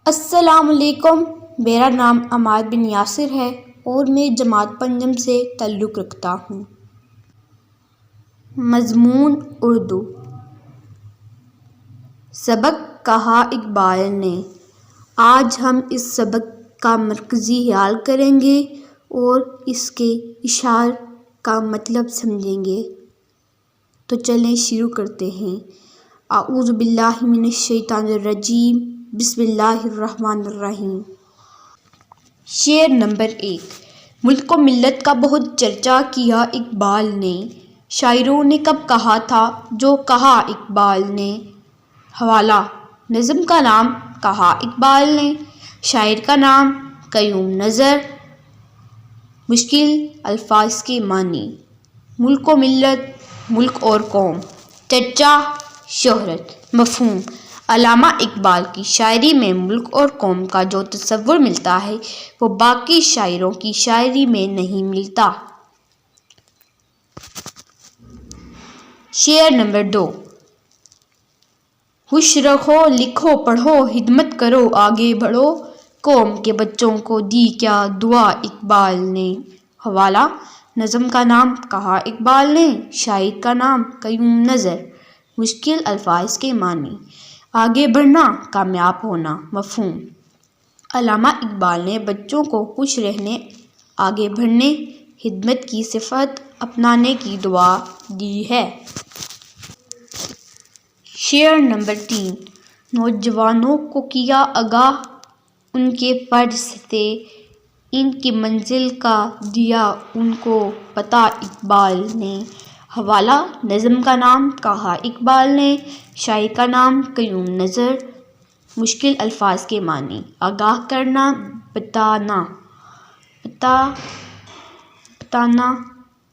السلام علیکم، میرا نام عمار بن یاسر ہے اور میں جماعت پنجم سے تعلق رکھتا ہوں۔ مضمون اردو۔ سبق کہا اقبال نے۔ آج ہم اس سبق کا مرکزی خیال کریں گے اور اس کے اشعار کا مطلب سمجھیں گے۔ تو چلیں شروع کرتے ہیں۔ اعوذ باللہ من الشیطان الرجیم، بسم اللہ الرحمن الرحیم۔ شعر نمبر 1۔ ملک و ملت کا بہت چرچا کیا اقبال نے، شاعروں نے کب کہا تھا جو کہا اقبال نے۔ حوالہ: نظم کا نام کہا اقبال نے، شاعر کا نام قیوم نظر۔ مشکل الفاظ کے معنی: ملک و ملت، ملک اور قوم، چرچا، شہرت۔ مفہوم: علامہ اقبال کی شاعری میں ملک اور قوم کا جو تصور ملتا ہے وہ باقی شاعروں کی شاعری میں نہیں ملتا۔ شعر نمبر 2۔ ہوش رکھو، لکھو، پڑھو، خدمت کرو، آگے بڑھو، قوم کے بچوں کو دی کیا دعا اقبال نے۔ حوالہ: نظم کا نام کہا اقبال نے، شاعر کا نام قیوم نظر۔ مشکل الفاظ کے معنی: آگے بڑھنا، کامیاب ہونا۔ مفہوم: علامہ اقبال نے بچوں کو خوش رہنے، آگے بڑھنے، خدمت کی صفت اپنانے کی دعا دی ہے۔ شعر نمبر 3۔ نوجوانوں کو کیا آگاہ ان کے فرض سے، ان کی منزل کا دیا ان کو پتہ اقبال نے۔ حوالہ: نظم کا نام کہا اقبال نے، شاعر کا نام قیوم نظر۔ مشکل الفاظ کے معنی: آگاہ کرنا، بتانا،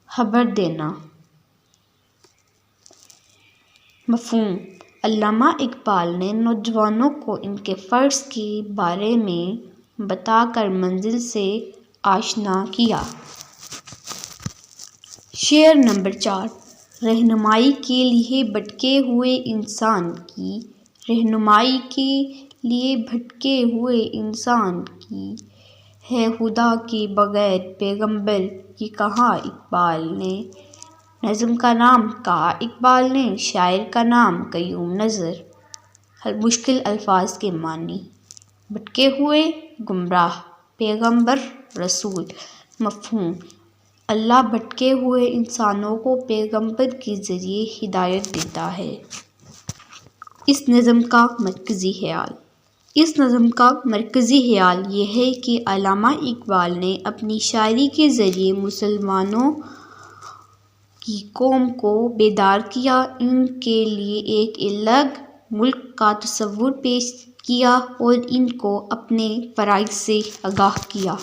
خبر دینا۔ مفہوم: علامہ اقبال نے نوجوانوں کو ان کے فرض کے بارے میں بتا کر منزل سے آشنا کیا۔ شعر نمبر 4۔ رہنمائی کے لیے بھٹکے ہوئے انسان کی، رہنمائی کے لیے بھٹکے ہوئے انسان کی، ہے خدا کے بغیر پیغمبر یہ کہا اقبال نے۔ نظم کا نام کہا اقبال نے، شاعر کا نام قیوم نظر۔ مشکل الفاظ کے معنی: بھٹکے ہوئے، گمراہ، پیغمبر، رسول۔ مفہوم: اللہ بھٹکے ہوئے انسانوں کو پیغمبر کے ذریعے ہدایت دیتا ہے۔ اس نظم کا مرکزی خیال۔ اس نظم کا مرکزی خیال یہ ہے کہ علامہ اقبال نے اپنی شاعری کے ذریعے مسلمانوں کی قوم کو بیدار کیا، ان کے لیے ایک الگ ملک کا تصور پیش کیا اور ان کو اپنے فرائض سے آگاہ کیا۔